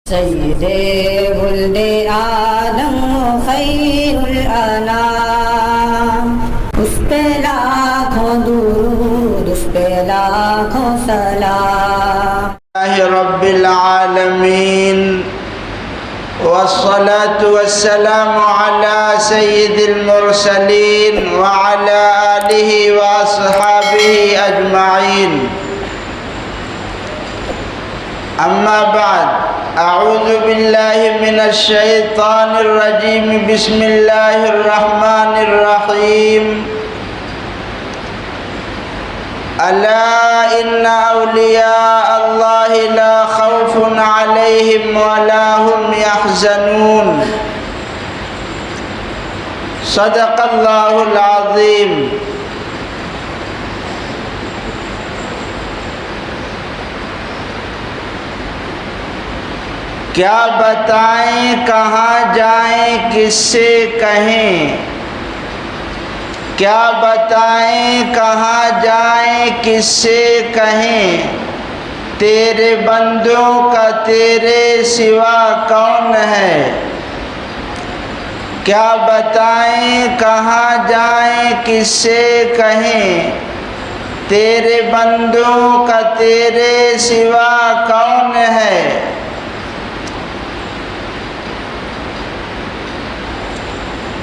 سید ولد آدم خیر الانام، اس پہ لاکھوں درود، اس پہ لاکھوں سلام۔ رب العالمین والصلاة والسلام على سید المرسلین وعلى آلہ واصحابہ اجمعین۔ اما بعد، اعوذ باللہ من الشیطان الرجیم، بسم اللہ الرحمن الرحیم۔ الا ان اولیاء اللہ لا خوف علیہم ولا هم يحزنون۔ صدق اللہ العظیم۔ کیا بتائیں کہاں جائیں کس سے کہیں، کیا بتائیں کہاں جائیں کس سے کہیں، تیرے بندوں کا تیرے سوا کون ہے۔ کیا بتائیں کہاں جائیں کس سے کہیں، تیرے بندوں کا تیرے سوا کون ہے۔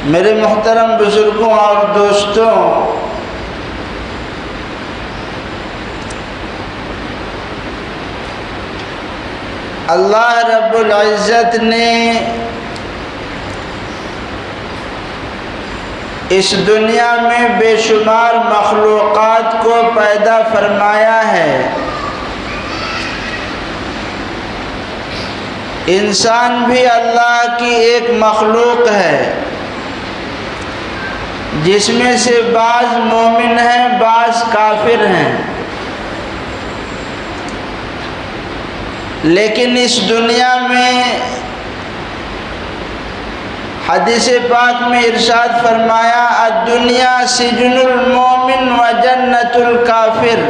میرے محترم بزرگوں اور دوستوں، اللہ رب العزت نے اس دنیا میں بے شمار مخلوقات کو پیدا فرمایا ہے۔ انسان بھی اللہ کی ایک مخلوق ہے، جس میں سے بعض مومن ہیں، بعض کافر ہیں۔ لیکن اس دنیا میں حدیث پاک میں ارشاد فرمایا، الدنیا سجن المومن و جنت الکافر،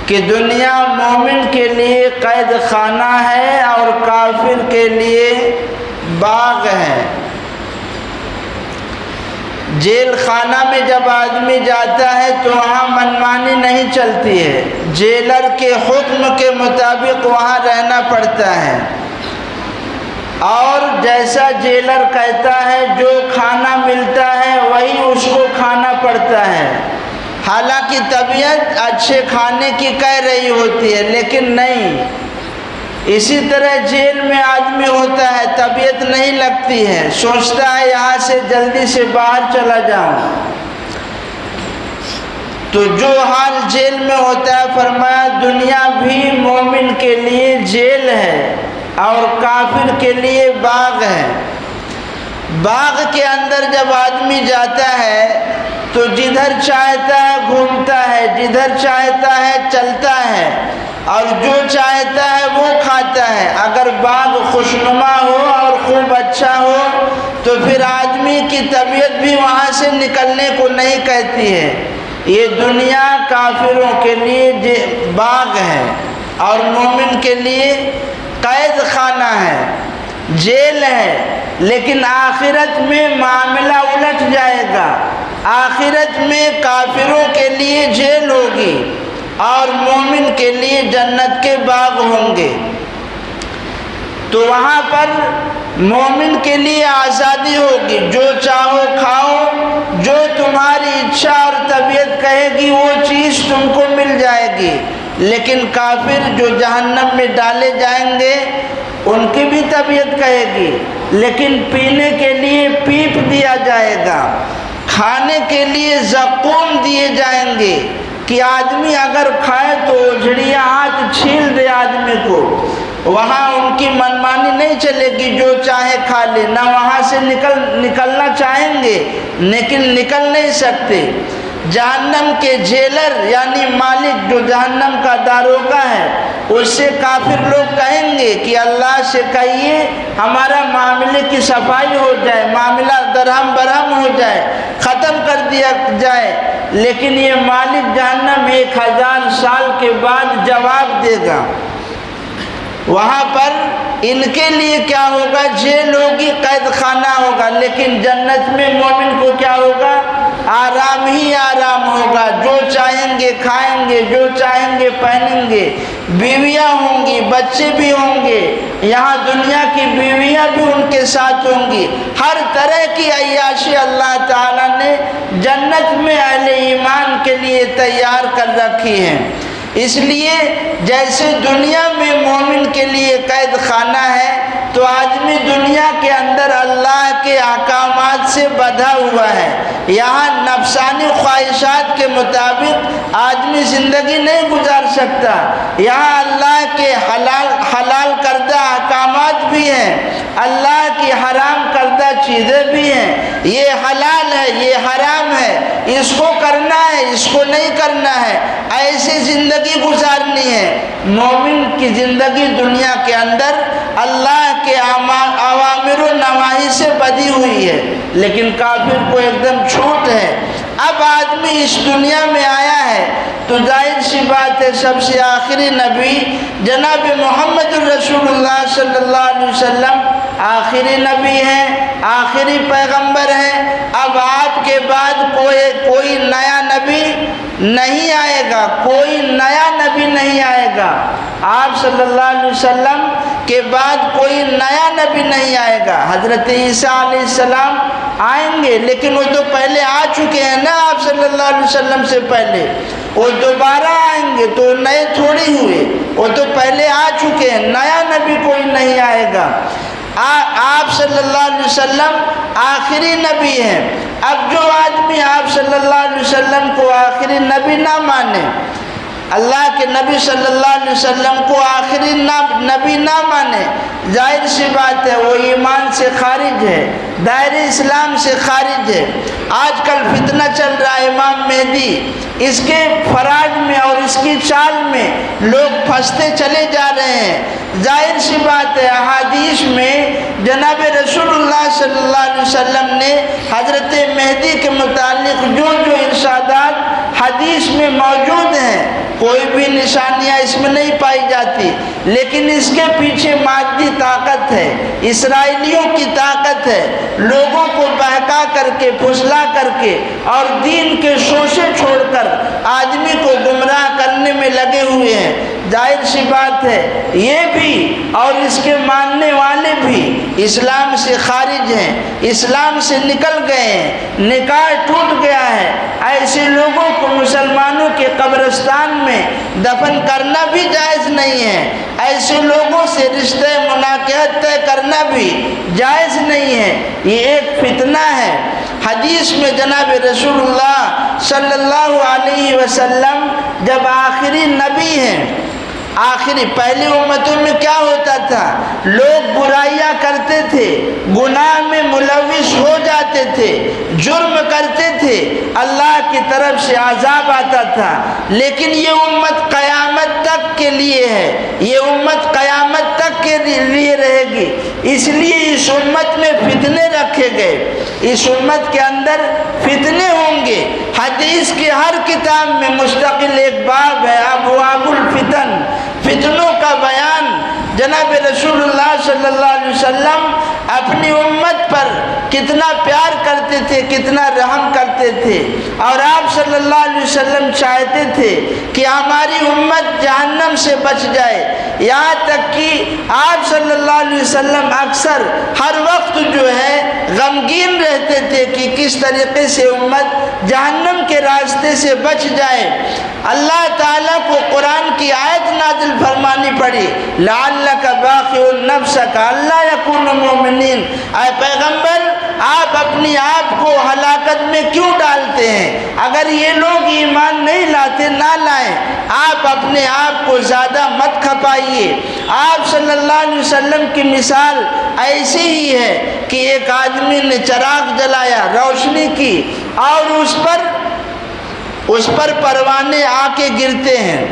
کہ دنیا مومن کے لیے قید خانہ ہے اور کافر کے لیے باغ ہے۔ جیل خانہ میں جب آدمی جاتا ہے تو وہاں منمانی نہیں چلتی ہے، جیلر کے حکم کے مطابق وہاں رہنا پڑتا ہے، اور جیسا جیلر کہتا ہے جو کھانا ملتا ہے وہی اس کو کھانا پڑتا ہے۔ حالانکہ طبیعت اچھے کھانے کی کہہ رہی ہوتی ہے، لیکن نہیں۔ اسی طرح جیل میں آدمی ہوتا ہے، طبیعت نہیں لگتی ہے، سوچتا ہے یہاں سے جلدی سے باہر چلا جاؤں۔ تو جو حال جیل میں ہوتا ہے، فرمایا دنیا بھی مومن کے لیے جیل ہے اور کافر کے لیے باغ ہے۔ باغ کے اندر جب آدمی جاتا ہے تو جدھر چاہتا ہے گھومتا ہے، جدھر چاہتا ہے چلتا ہے، اور جو چاہتا ہے وہ کھاتا ہے۔ اگر باغ خوشنما ہو اور خوب اچھا ہو تو پھر آدمی کی طبیعت بھی وہاں سے نکلنے کو نہیں کہتی ہے۔ یہ دنیا کافروں کے لیے باغ ہے اور مومن کے لیے قید خانہ ہے، جیل ہے۔ لیکن آخرت میں معاملہ الٹ جائے گا۔ آخرت میں کافروں کے لیے جیل ہوگی اور مومن کے لیے جنت کے باغ ہوں گے۔ تو وہاں پر مومن کے لیے آزادی ہوگی، جو چاہو کھاؤ، جو تمہاری اچھا اور طبیعت کہے گی وہ چیز تم کو مل جائے گی۔ لیکن کافر جو جہنم میں ڈالے جائیں گے ان کی بھی طبیعت کہے گی، لیکن پینے کے لیے پیپ دیا جائے گا، کھانے کے لیے زقوم دیے جائیں گے کہ آدمی اگر کھائے تو اجڑیاں ہاتھ چھیل دے آدمی کو۔ وہاں ان کی منمانی نہیں چلے گی، جو چاہے کھا لے، نہ وہاں سے نکلنا چاہیں گے لیکن نکل نہیں سکتے۔ جہنم کے جیلر یعنی مالک جو جہنم کا داروغہ ہے، اس سے کافر لوگ کہیں گے کہ اللہ سے کہیے ہمارا معاملے کی صفائی ہو جائے، معاملہ درہم برہم ہو جائے، ختم کر دیا جائے۔ لیکن یہ مالک جہنم 1000 سال کے بعد جواب دے گا وہاں پر ان کے لیے کیا ہوگا؟ جیل ہوگی، قید خانہ ہوگا، لیکن جنت میں مومن کو کیا ہوگا؟ آرام ہی آرام ہوگا، جو چاہیں گے کھائیں گے، جو چاہیں گے پہنیں گے، بیویاں ہوں گی، بچے بھی ہوں گے، یہاں دنیا کی بیویاں بھی ان کے ساتھ ہوں گی، ہر طرح کی عیاشی اللہ تعالیٰ نے جنت میں اہل ایمان کے لیے تیار کر رکھی ہے۔ اس لیے جیسے دنیا میں مومن کے لیے قید خانہ ہے، تو آدمی دنیا کے اندر اللہ کے احکامات سے بندھا ہوا ہے، یہاں نفسانی خواہشات کے مطابق آدمی زندگی نہیں گزار سکتا، یہاں اللہ کے حلال کردہ احکامات بھی ہیں، اللہ کی حرام کردہ چیزیں بھی ہیں، یہ حلال ہے، یہ حرام ہے، اس کو کرنا ہے، اس کو نہیں کرنا ہے، ایسی زندگی گزارنی ہے۔ مومن کی زندگی دنیا کے اندر اللہ کے اوامر و نواہی سے بدی ہوئی ہے، لیکن کافر کو ایک دم چھوٹ ہے۔ اب آدمی اس دنیا میں آیا ہے تو ظاہر سی بات ہے سب سے آخری نبی جناب محمد الرسول اللہ صلی اللہ علیہ وسلم آخری نبی ہیں، آخری پیغمبر ہیں۔ اب آپ کے بعد کوئی نیا نبی نہیں آئے گا، کوئی نیا نبی نہیں آئے گا۔ آپ صلی اللہ علیہ وسلم کے بعد کوئی نیا نبی نہیں آئے گا۔ حضرت عیسیٰ علیہ السلام آئیں گے، لیکن وہ تو پہلے آ چکے ہیں نا آپ صلی اللہ علیہ وسلم سے پہلے، وہ دوبارہ آئیں گے تو نئے تھوڑی ہوئے، وہ تو پہلے آ چکے ہیں، نیا نبی کوئی نہیں آئے گا۔ آپ صلی اللہ علیہ وسلم آخری نبی ہیں۔ اب جو آدمی آپ صلی اللہ علیہ وسلم کو آخری نبی نہ مانے، اللہ کے نبی صلی اللہ علیہ وسلم کو آخری نبی نہ مانے، ظاہر سی بات ہے وہ ایمان سے خارج ہے، دائرہ اسلام سے خارج ہے۔ آج کل فتنہ چل رہا ہے امام مہدی، اس کے فراج میں اور اس کی چال میں لوگ پھنستے چلے جا رہے ہیں۔ ظاہر سی بات ہے احادیث میں جناب رسول اللہ صلی اللہ علیہ وسلم نے حضرت مہدی کے متعلق جو ارشادات حدیث میں موجود ہیں، کوئی بھی نشانیاں اس میں نہیں پائی جاتی، لیکن اس کے پیچھے مادی طاقت ہے، اسرائیلیوں کی طاقت ہے، لوگوں کو بہکا کر کے، پھسلا کر کے اور دین کے شوشے چھوڑ کر آدمی کو گمراہ کرنے میں لگے ہوئے ہیں۔ ظاہر سی بات ہے یہ بھی اور اس کے ماننے والے بھی اسلام سے خارج ہیں، اسلام سے نکل گئے ہیں، نکاح ٹوٹ گیا ہے۔ ایسے لوگوں کو مسلمانوں کے قبرستان میں دفن کرنا بھی جائز نہیں ہے، ایسے لوگوں سے رشتہ مناکحت طے کرنا بھی جائز نہیں ہے، یہ ایک فتنہ ہے۔ حدیث میں جناب رسول اللہ صلی اللہ علیہ وسلم جب آخری نبی ہیں، آخری پہلی امتوں میں کیا ہوتا تھا؟ لوگ برائیاں کرتے تھے، گناہ میں ملوث ہو جاتے تھے، جرم کرتے تھے، اللہ کی طرف سے عذاب آتا تھا، لیکن یہ امت قیامت تک کے لیے ہے، یہ امت قیامت تک کے لیے رہے گی۔ اس لیے اس امت میں فتنے رکھے گئے، اس امت کے اندر فتنے ہوں گے۔ حدیث کی ہر کتاب میں مستقل ایک باب ہے، ابواب الفتن، فتنوں کا بیان۔ جناب رسول اللہ صلی اللہ علیہ وسلم اپنی امت پر کتنا پیار کرتے تھے، کتنا رحم کرتے تھے، اور آپ صلی اللہ علیہ وسلم چاہتے تھے کہ ہماری امت جہنم سے بچ جائے، یہاں تک کہ آپ صلی اللہ علیہ وسلم اکثر ہر وقت جو ہے غمگین رہتے تھے کہ کس طریقے سے امت جہنم کے راستے سے بچ جائے۔ اللہ تعالیٰ کو قرآن کی آیت نازل فرمانی پڑی، لعلک باخع نفسک الا یکونوا مؤمنین۔ اے پیغمبر، آپ اپنی آپ کو ہلاکت میں کیوں ڈالتے ہیں؟ اگر یہ لوگ ایمان نہیں لاتے نہ لائیں، آپ اپنے آپ کو زیادہ مت کھپائیے۔ آپ صلی اللہ علیہ وسلم کی مثال ایسی ہی ہے کہ ایک آدمی نے چراغ جلایا، روشنی کی، اور اس پر پروانے آ کے گرتے ہیں،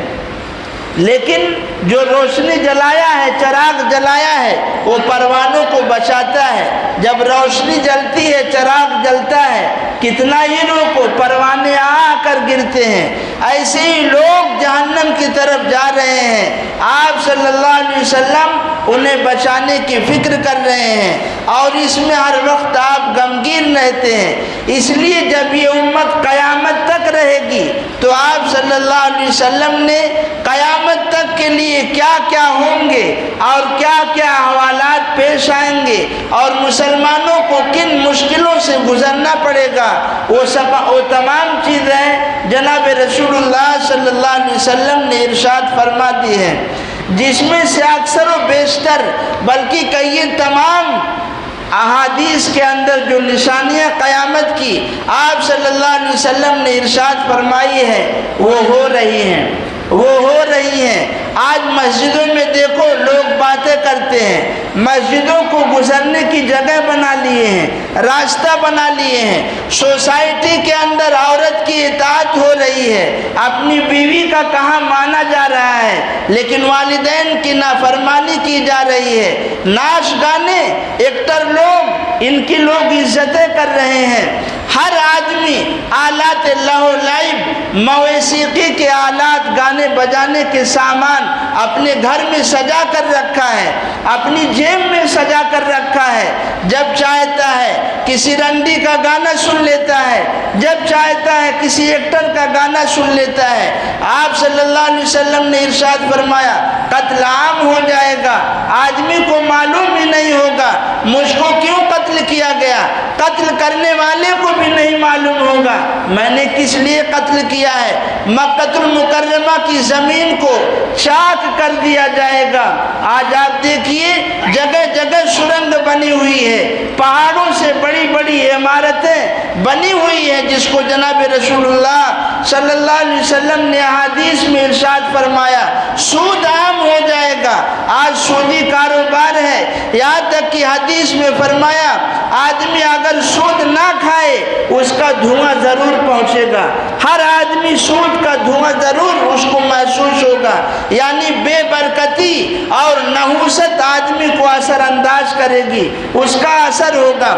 لیکن جو روشنی جلایا ہے، چراغ جلایا ہے، وہ پروانوں کو بچاتا ہے۔ جب روشنی جلتی ہے، چراغ جلتا ہے، کتنا ہی لوگ کو پروانے آ کر گرتے ہیں۔ ایسے ہی لوگ جہنم کی طرف جا رہے ہیں، آپ صلی اللہ علیہ وسلم انہیں بچانے کی فکر کر رہے ہیں، اور اس میں ہر وقت آپ غمگین رہتے ہیں۔ اس لیے جب یہ امت قیامت تک رہے گی تو آپ صلی اللہ علیہ وسلم نے قیامت تک کے لیے کیا کیا ہوں گے اور کیا کیا حوالات پیش آئیں گے اور مسلمانوں کو کن مشکلوں سے گزرنا پڑے گا، وہ تمام چیزیں جناب رسول اللہ صلی اللہ علیہ وسلم نے ارشاد فرما دی ہیں، جس میں سے اکثر و بیشتر بلکہ کئی تمام احادیث کے اندر جو نشانیاں قیامت کی آپ صلی اللہ علیہ وسلم نے ارشاد فرمائی ہے وہ ہو رہی ہیں۔ آج مسجدوں میں دیکھو لوگ باتیں کرتے ہیں، مسجدوں کو گزرنے کی جگہ بنا لیے ہیں، راستہ بنا لیے ہیں۔ سوسائٹی کے اندر عورت کی اطاعت ہو رہی ہے، اپنی بیوی کا کہاں مانا جا رہا ہے، لیکن والدین کی نافرمانی کی جا رہی ہے۔ ناچ گانے، ایکٹر لوگ، ان کی لوگ عزتیں کر رہے ہیں۔ ہر آدمی آلات لہو لعب، موسیقی کے آلات، گانے بجانے کے سامان اپنے گھر میں سجا کر رکھا ہے، اپنی جیب میں سجا کر رکھا ہے۔ جب چاہتا ہے کسی رنڈی کا گانا سن لیتا ہے، جب چاہتا ہے کسی ایکٹر کا گانا سن لیتا ہے۔ آپ صلی اللہ علیہ وسلم نے ارشاد فرمایا قتل عام ہو جائے گا، آدمی کو معلوم ہی نہیں ہوگا مجھ کو کیوں قتل کیا گیا، قتل کرنے والے کو بھی نہیں معلوم ہوگا میں نے کس لیے قتل کیا ہے۔ مکہ المکرمہ کی زمین کو چاک کر دیا جائے گا۔ آج آپ دیکھیے جگہ جگہ سرنگ بنی ہوئی ہے، پہاڑوں سے بڑی بڑی عمارتیں بنی ہوئی ہیں، جس کو جناب رسول اللہ صلی اللہ علیہ وسلم نے حدیث میں ارشاد فرمایا سود عام ہو جائے گا۔ آج سودی کاروبار ہے، یہاں تک کہ حدیث میں فرمایا آدمی اگر سود نہ کھائے اس کا دھواں ضرور پہنچے گا، ہر آدمی سود کا دھواں ضرور اس کو محسوس ہوگا، یعنی بے برکتی اور نحوست آدمی کو اثر انداز کرے گی، اس کا اثر ہوگا۔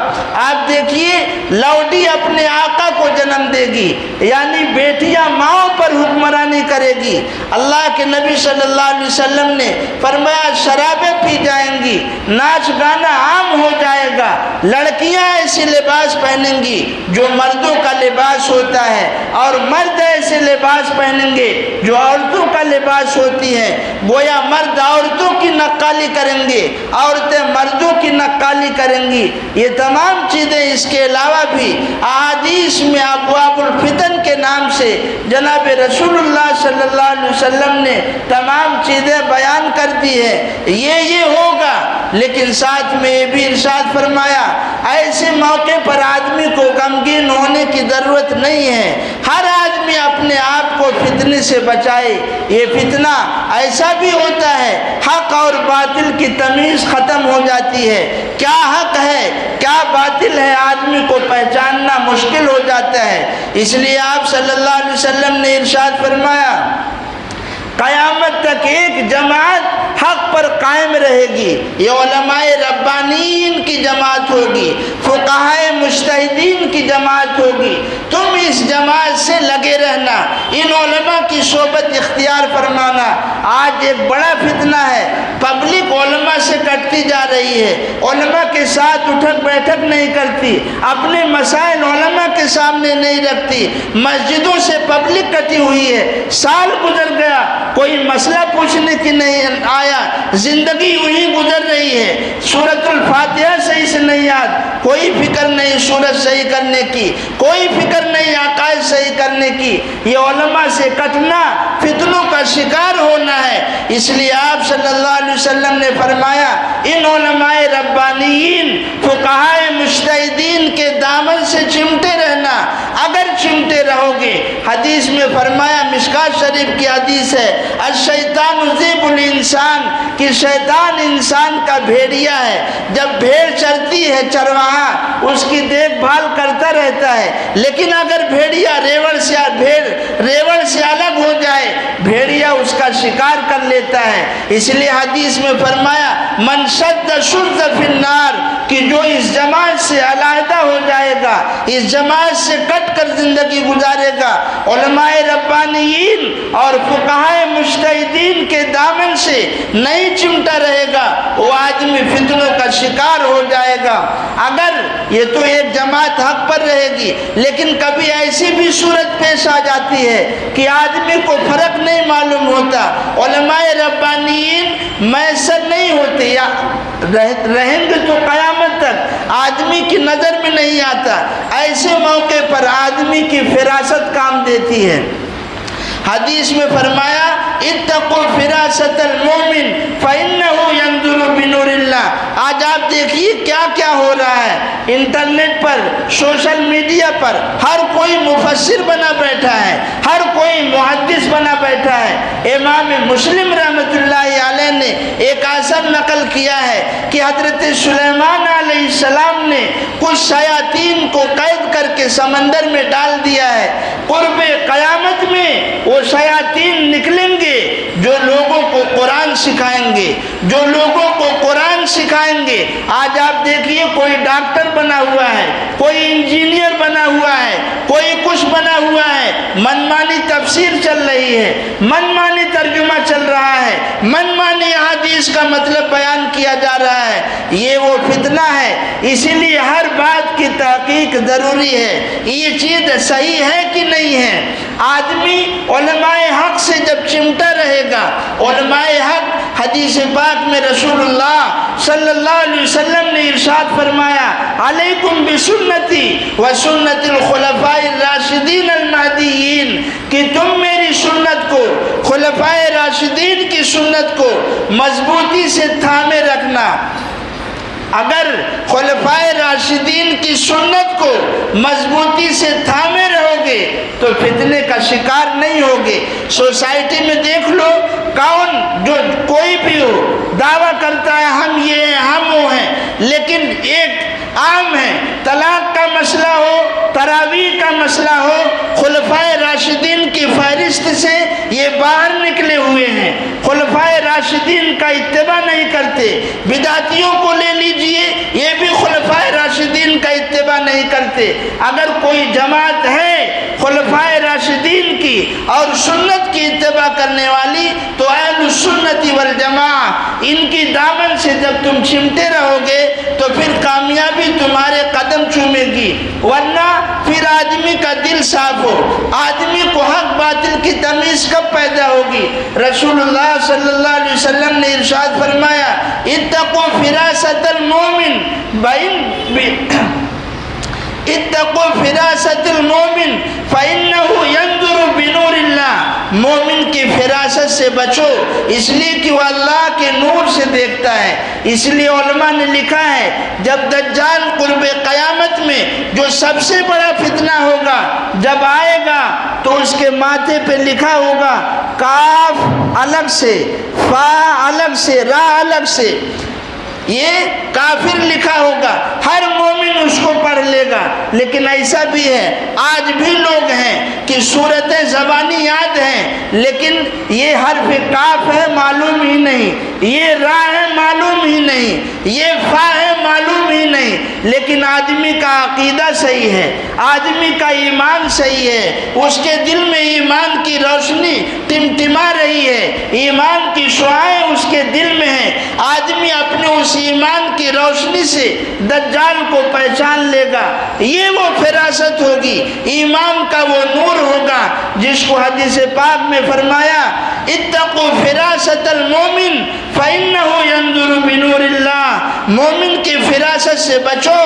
آپ دیکھیے لوڈی اپنے آقا کو جنم دے گی، یعنی بیٹیاں ماؤں پر حکمرانی کرے گی۔ اللہ کے نبی صلی اللہ علیہ وسلم نے فرمایا شرابیں پی جائیں گی، ناچ گانا عام ہو جائے گا، لڑکیاں ایسے لباس پہنیں گی جو مردوں کا لباس ہوتا ہے، اور مرد ایسے لباس پہنیں گے جو عورتوں کا لباس ہوتی ہے۔ گویا مرد عورتوں کی نقالی کریں گے، عورتیں مردوں کی نقالی کریں گی۔ یہ تمام چیزیں اس کے علاوہ بھی احادیث میں ابواب الفتن کے نام سے جناب رسول اللہ صلی اللہ علیہ وسلم نے تمام چیزیں بیان کر دی ہے۔ یہ ہوگا، لیکن ساتھ میں یہ بھی ارشاد فرمایا ایسے موقع پر آدمی کو غمگین ہونے کی ضرورت نہیں ہے، ہر آدمی اپنے آپ کو فتنے سے بچائے۔ یہ فتنہ ایسا بھی ہوتا ہے حق اور باطل کی تمیز ختم ہو جاتی ہے، کیا حق ہے کیا باطل ہے آدمی کو پہچاننا مشکل ہو جاتا ہے۔ اس لیے آپ صلی اللہ علیہ وسلم نے ارشاد فرمایا قیامت تک ایک جماعت حق پر قائم رہے گی، یہ علماء ربانیین کی جماعت ہوگی، فقہائے مجتہدین کی جماعت ہوگی۔ تم اس جماعت سے لگے رہنا، ان علماء کی صحبت اختیار فرمانا۔ آج ایک بڑا فتنہ ہے، پبلک علماء سے کٹتی جا رہی ہے، علماء کے ساتھ اٹھک بیٹھک نہیں کرتی، اپنے مسائل علماء کے سامنے نہیں رکھتی، مسجدوں سے پبلک کٹی ہوئی ہے۔ سال گزر گیا کوئی مسئلہ پوچھنے کی نہیں آیا، زندگی وہی گزر رہی ہے، سورۃ الفاتحہ صحیح سے نہیں یاد، کوئی فکر نہیں سورت صحیح کرنے کی، کوئی فکر نہیں عقائد صحیح کرنے کی۔ یہ علماء سے کٹنا فتنوں کا شکار ہونا ہے۔ اس لیے آپ صلی اللہ علیہ وسلم نے فرمایا ان علماء ربانیین فقہائے مجتہدین کے دامن سے چمٹے رہنا، اگر چمٹے رہو گے۔ حدیث میں فرمایا مشکات شریف کی حدیث ہے الشیطان ذیب الانسان، کہ شیطان انسان کا بھیڑیا ہے، جب بھیڑ چرتی ہے چرواہا اس کی دیکھ بھال کرتا رہتا ہے، لیکن اگر بھیڑیا ریوڑ سے الگ ہو جائے بھیڑیا اس کا کا شکار کر لیتا ہے۔ اس لیے حدیث میں فرمایا من شد شد فی النار، کہ جو اس جماعت سے علیحدہ ہو جائے گا، اس جماعت سے کٹ کر زندگی گزارے گا، علماء ربانیین اور فقہائے مجتہدین کے دامن سے نہیں چمٹا رہے گا، وہ آدمی فتنوں کا شکار ہو جائے گا۔ اگر یہ تو ایک جماعت حق پر رہے گی، لیکن کبھی ایسی بھی صورت پیش آ جاتی ہے کہ آدمی کو فرق نہیں معلوم ہوتا، علماء ربانیین میسر نہیں ہوتے یا رہیں گے تو قیامت تک آدمی کی نظر میں نہیں آتا، ایسے موقع پر آدمی کی فراست کام دیتی ہے۔ حدیث میں فرمایا اتقوا فراست المومن فإنه ينظر بنور اللہ۔ آج آپ دیکھیے کیا کیا ہو رہا ہے انٹرنیٹ پر، سوشل میڈیا پر، ہر کوئی مفسر بنا بیٹھا ہے، ہر کوئی محدث بنا بیٹھا ہے۔ امام مسلم رحمۃ اللہ علیہ نے ایک اثر نقل کیا ہے کہ حضرت سلیمان علیہ السلام نے کچھ شیاطین کو قید کر کے سمندر میں ڈال دیا ہے، قرب قیامت میں وہ شیاطین نکلیں گے جو لوگوں کو قرآن سکھائیں گے، جو لوگوں کو قرآن سکھائیں گے۔ آج آپ دیکھیے کوئی ڈاکٹر بنا ہوا ہے، کوئی انجینئر بنا ہوا ہے، کوئی کچھ بنا ہوا ہے، منمانی تفسیر چل رہی ہے، منمانی ترجمہ چل رہا ہے، منمانی حدیث کا مطلب بیان کیا جا رہا ہے۔ یہ وہ فتنہ ہے، اسی لیے ہر بات کی تحقیق ضروری ہے، یہ چیز صحیح ہے کہ نہیں ہے۔ آدمی علماء حق سے جب چمٹا رہے گا، علماء حق، حدیث پاک میں رسول اللہ صلی اللہ علیہ وسلم نے ارشاد فرمایا علیکم بسنتی وسنت الخلفاء الراشدین المہدیین، کہ تم میری سنت کو، خلفاء راشدین کی سنت کو مضبوطی سے تھامے رکھنا۔ اگر خلفاء راشدین کی سنت کو مضبوطی سے تھامے رہو گے تو فتنے کا شکار نہیں ہوگے۔ سوسائٹی میں دیکھ لو، کون جو کوئی بھی ہو دعویٰ کرتا ہے ہم یہ ہیں ہم وہ ہیں، لیکن ایک عام ہے، طلاق کا مسئلہ ہو، تراویح کا مسئلہ ہو، خلفاء راشدین کی فہرست سے یہ باہر نکلے ہوئے ہیں، خلفاء راشدین کا اتباع نہیں کرتے۔ بدعتیوں کو لے لیجئے، یہ بھی خلفاء راشدین کا اتباع نہیں کرتے۔ اگر کوئی جماعت ہے خلفاء راشدین کی اور سنت کی اتباع کرنے والی تو اہل السنت والجماعہ، ان کی دامن سے جب تم چمٹے رہو گے تو پھر کامیابی تمہارے قدم چومے گی، ورنہ پھر آدمی کا دل صاف ہو، آدمی کو حق باطل کی تمیز کب پیدا ہوگی؟ رسول اللہ صلی اللہ علیہ وسلم نے ارشاد فرمایا اتقوا فراست المومن اتقوا فراست المومن فإنه ينظر بنور اللہ، مومن کی فراست سے بچو، اس لیے کہ وہ اللہ کے نور سے دیکھتا ہے۔ اس لیے علماء نے لکھا ہے جب دجال قرب قیامت میں جو سب سے بڑا فتنہ ہوگا جب آئے گا تو اس کے ماتھے پہ لکھا ہوگا کاف الگ سے، فا الگ سے، را الگ سے، یہ کافر لکھا ہوگا، ہر مومن اس کو پڑھ لے گا۔ لیکن ایسا بھی ہے، آج بھی لوگ ہیں کہ صورتیں زبانی یاد ہیں لیکن یہ حرف کاف ہے معلوم ہی نہیں، یہ را ہے معلوم ہی نہیں، یہ فا ہے معلوم ہی نہیں، لیکن آدمی کا عقیدہ صحیح ہے، آدمی کا ایمان صحیح ہے، اس کے دل میں ایمان کی روشنی ٹمٹما رہی ہے، ایمان کی شعاعیں اس کے دل میں ہیں، آدمی اپنے اس ایمان کی روشنی سے دجال کو پہچان لے گا۔ یہ وہ فراست ہوگی، ایمان کا وہ نور ہوگا جس کو حدیث پاک میں فرمایا اتقوا فراست المومن فإنه ينظر بنور اللہ، مومن کی فراست سے بچو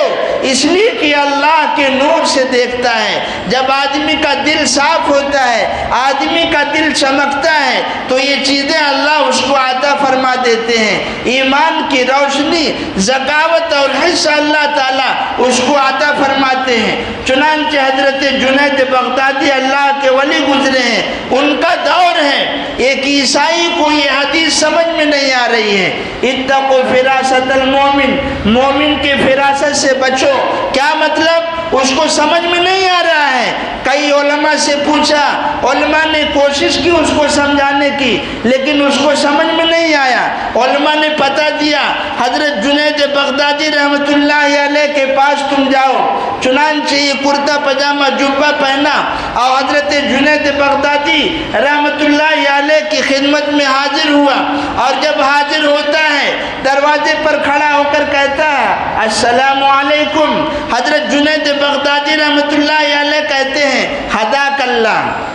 اس لیے کہ اللہ کے نور سے دیکھتا ہے۔ جب آدمی کا دل صاف ہوتا ہے، آدمی کا دل چمکتا ہے تو یہ چیزیں اللہ اس کو عطا فرما دیتے ہیں، ایمان کی روشنی، ذکاوت اور حس اللہ تعالیٰ اس کو عطا فرماتے ہیں۔ چنانچہ حضرت جنید بغدادی اللہ کے ولی گزرے ہیں، ان کا دور ہے، ایک عیسائی کو یہ حدیث سمجھ میں نہیں آ رہی ہے اتقوا فراست المومن، مومن کی فراست سے بچو، کیا مطلب اس کو سمجھ میں نہیں آ رہا ہے کئی علماء سے پوچھا، علماء نے کوشش کی اس کو سمجھانے کی، لیکن اس کو سمجھ میں نہیں آیا۔ علماء نے پتہ دیا، حضرت جنید بغدادی رحمۃ اللہ علیہ کے پاس تم جاؤ۔ چنانچہ یہ کرتا پجامہ جبہ پہنا اور حضرت جنید بغدادی رحمۃ اللہ علیہ کی خدمت میں حاضر ہوا، اور جب حاضر ہوتا ہے دروازے پر کھڑا ہو کر کہتا ہے السلام علیکم۔ حضرت جنید بغدادی رحمۃ اللہ علیہ کہتے ہیں ہداک اللہ۔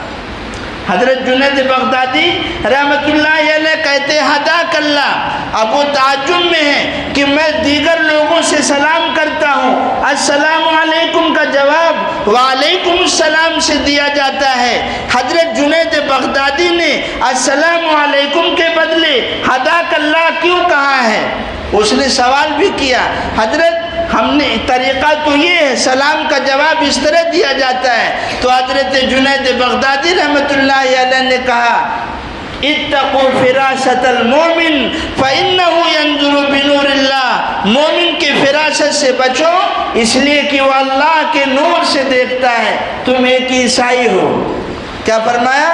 حضرت جنید بغدادی رحمۃ اللہ علیہ کہتے ہیں ہداک اللہ۔ اب وہ تعجب میں ہے کہ میں دیگر لوگوں سے سلام کرتا ہوں، السلام علیکم کا جواب وعلیکم السلام سے دیا جاتا ہے، حضرت جنید بغدادی نے السلام علیکم کے بدلے ہداک اللہ کیوں کہا ہے؟ اس نے سوال بھی کیا، حضرت ہم نے طریقہ تو یہ ہے، سلام کا جواب اس طرح دیا جاتا ہے۔ تو حضرت جنید بغدادی رحمۃ اللہ علیہ نے کہا اتقوا فراست المومن فإنه ينظر بنور اللہ، مومن کی فراست سے بچو اس لیے کہ وہ اللہ کے نور سے دیکھتا ہے۔ تم ایک عیسائی ہو، کیا فرمایا؟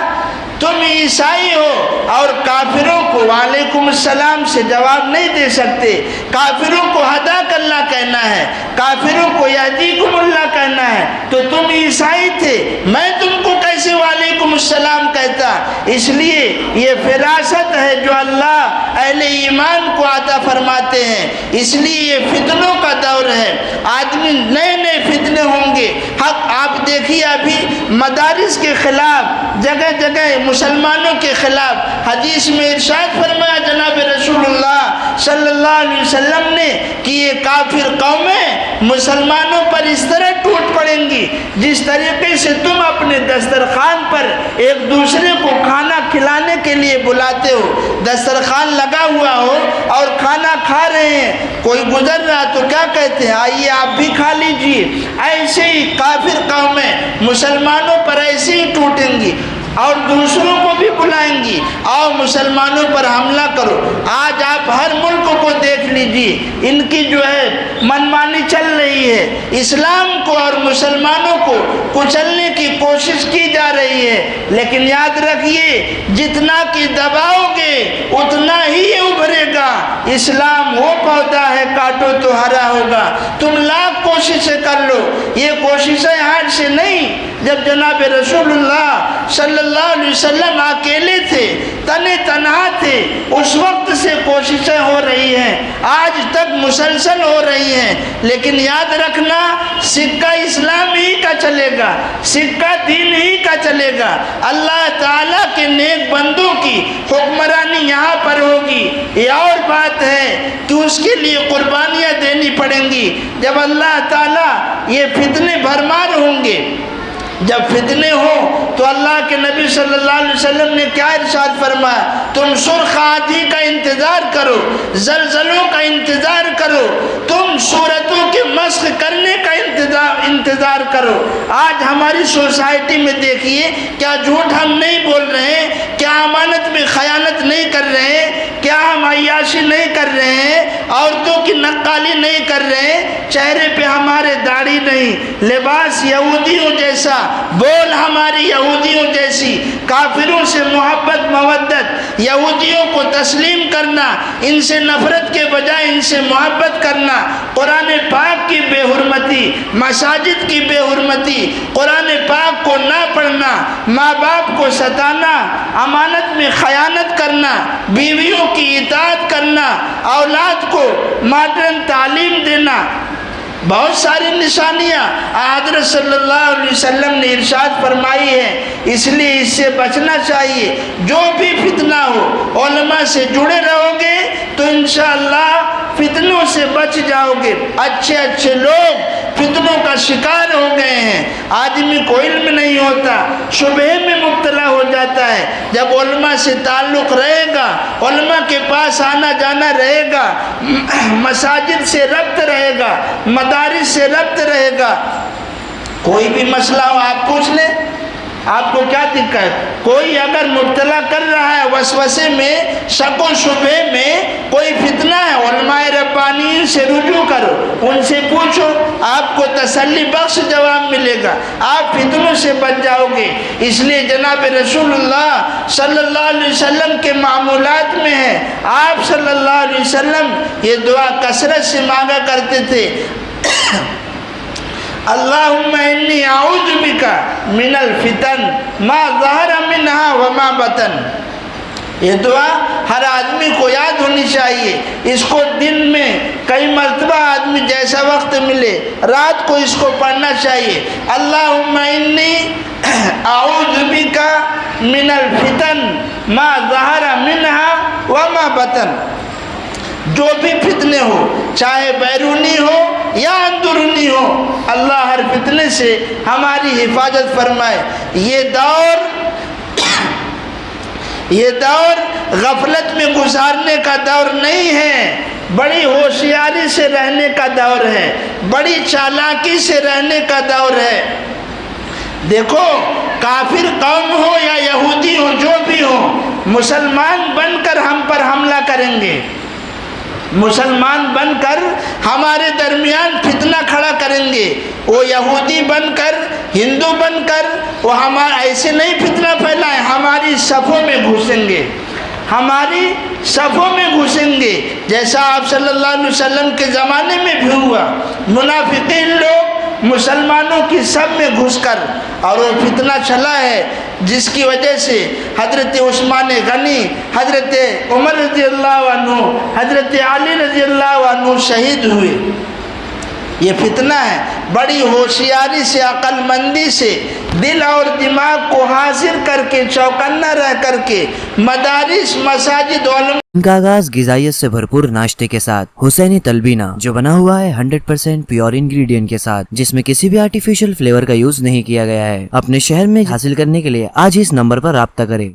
تم عیسائی ہو اور کافروں کو وعلیکم السلام سے جواب نہیں دے سکتے، کافروں کو ہداک اللہ کہنا ہے، کافروں کو یہدیکم اللہ کہنا ہے، تو تم عیسائی تھے، میں تم کو کیسے وعلیکم السلام کہتا؟ اس لیے یہ فراست ہے جو اللہ اہل ایمان کو عطا فرماتے ہیں۔ اس لیے یہ فتنوں کا دور ہے، آدمی نئے نئے فتنے ہوں گے۔ حق آپ دیکھیے ابھی مدارس کے خلاف، جگہ جگہ مسلمانوں کے خلاف حدیث میں ارشاد فرمایا جناب رسول اللہ صلی اللہ علیہ وسلم نے کہ یہ کافر قومیں مسلمانوں پر اس طرح ٹوٹ پڑیں گی جس طریقے سے تم اپنے دسترخوان پر ایک دوسرے کو کھانا کھلانے کے لیے بلاتے ہو، دسترخوان لگا ہوا ہو اور کھانا کھا رہے ہیں، کوئی گزر رہا تو کیا کہتے ہیں؟ آئیے آپ بھی کھا لیجیے۔ ایسے ہی کافر قومیں مسلمانوں پر ایسے ہی ٹوٹیں گی اور دوسروں کو بھی بلائیں گی، آؤ مسلمانوں پر حملہ کرو۔ آج آپ ہر ملک کو دیکھ لیجیے، ان کی جو ہے منمانی چل رہی ہے، اسلام کو اور مسلمانوں کو کچلنے کی کوشش کی جا رہی ہے، لیکن یاد رکھیے جتنا کہ دباؤ گے اتنا ہی ابھرے گا۔ اسلام وہ پودا ہے کاٹو تو ہرا ہوگا۔ تم لاکھ کوششیں کر لو، یہ کوششیں ہاتھ سے نہیں۔ جب جناب رسول اللہ صلی اللہ علیہ وسلم اکیلے تھے، تنے تنہا تھے، اس وقت سے کوششیں ہو رہی ہیں، آج تک مسلسل ہو رہی ہیں، لیکن یاد رکھنا سکہ اسلام ہی کا چلے گا، سکہ دین ہی کا چلے گا۔ اللہ تعالیٰ کے نیک بندوں کی حکمرانی یہاں پر ہوگی۔ یہ اور بات ہے کہ اس کے لیے قربانیاں دینی پڑیں گی۔ جب اللہ تعالیٰ یہ فتنے بھرمار ہوں گے، جب فتنے ہوں تو اللہ کے نبی صلی اللہ علیہ وسلم نے کیا ارشاد فرمایا؟ تم سرخ آندھی کا انتظار کرو، زلزلوں کا انتظار کرو، تم صورتوں کے مسخ کرنے کا انتظار کرو۔ آج ہماری سوسائٹی میں دیکھیے، کیا جھوٹ ہم نہیں بول رہے ہیں؟ کیا امانت میں خیانت نہیں کر رہے ہیں؟ کیا ہم عیاشی نہیں کر رہے ہیں؟ عورتوں کی نقالی نہیں کر رہے ہیں؟ چہرے پہ ہمارے داڑھی نہیں، لباس یہودیوں جیسا، بول ہماری یہودیوں جیسی، کافروں سے محبت مودت، یہودیوں کو تسلیم کرنا، ان سے نفرت کے بجائے ان سے محبت کرنا، قرآن پاک کی بے حرمتی، مساجد کی بے حرمتی، قرآن پاک کو نہ پڑھنا، ماں باپ کو ستانا، امانت میں خیانت کرنا، بیویوں کی اطاعت کرنا، اولاد کو ماڈرن تعلیم دینا، بہت ساری نشانیاں حضرت صلی اللہ علیہ وسلم نے ارشاد فرمائی ہے۔ اس لیے اس سے بچنا چاہیے۔ جو بھی فتنہ ہو علماء سے جڑے رہو گے تو انشاءاللہ فتنوں سے بچ جاؤ گے۔ اچھے اچھے لوگ فتنوں کا شکار ہو گئے ہیں، آدمی کو علم نہیں ہوتا، شبہ میں مبتلا ہو جاتا ہے۔ جب علماء سے تعلق رہے گا، علماء کے پاس آنا جانا رہے گا، مساجد سے ربط رہے گا، مدارس سے ربط رہے گا، کوئی بھی مسئلہ ہو آپ پوچھ لیں، آپ کو کیا دقت؟ کوئی اگر مبتلا کر رہا ہے وسوسے میں، شک و شبہ میں، کوئی فتنہ ہے، علماء ربانیین سے رجوع کرو، ان سے پوچھو، آپ کو تسلی بخش جواب ملے گا، آپ فتنوں سے بچ جاؤ گے۔ اس لیے جناب رسول اللہ صلی اللہ علیہ وسلم کے معمولات میں ہے، آپ صلی اللہ علیہ وسلم یہ دعا کثرت سے مانگا کرتے تھے، اللہم انی اعوذ بک من الفتن ما ظہر منہا وما بطن۔ یہ دعا ہر آدمی کو یاد ہونی چاہیے، اس کو دن میں کئی مرتبہ آدمی جیسا وقت ملے رات کو اس کو پڑھنا چاہیے۔ اللہم انی اعوذ بک من الفتن ما ظہر منہا وما بطن۔ جو بھی فتنے ہو، چاہے بیرونی ہو یا اندرونی ہو، اللہ ہر فتنے سے ہماری حفاظت فرمائے۔ یہ دور غفلت میں گزارنے کا دور نہیں ہے، بڑی ہوشیاری سے رہنے کا دور ہے، بڑی چالاکی سے رہنے کا دور ہے۔ دیکھو، کافر قوم ہو یا یہودی ہو، جو بھی ہو، مسلمان بن کر ہم پر حملہ کریں گے، مسلمان بن کر ہمارے درمیان فتنہ کھڑا کریں گے۔ وہ یہودی بن کر، ہندو بن کر، وہ ہمارا ایسے نہیں فتنہ پھیلائیں، ہماری صفوں میں گھسیں گے، ہماری صفوں میں گھسیں گے، جیسا آپ صلی اللہ علیہ وسلم کے زمانے میں بھی ہوا۔ منافقین لوگ مسلمانوں کی صف میں گھس کر، اور وہ فتنہ چلا ہے جس کی وجہ سے حضرت عثمان غنی، حضرت عمر رضی اللہ عنہ، حضرت علی رضی اللہ عنہ شہید ہوئے۔ یہ فتنہ ہے، بڑی ہوشیاری سے، عقل مندی سے، دل اور دماغ کو حاضر کر کے، چوکنا رہ کر کے، مدارس، مساجد، علماء ان کا آغاز غذائیت سے بھرپور ناشتے کے ساتھ حسینی تلبینہ، جو بنا ہوا ہے 100% پیور انگریڈینٹ کے ساتھ، جس میں کسی بھی آرٹیفیشل فلیور کا یوز نہیں کیا گیا ہے، اپنے شہر میں حاصل کرنے کے لیے آج اس نمبر پر رابطہ کریں۔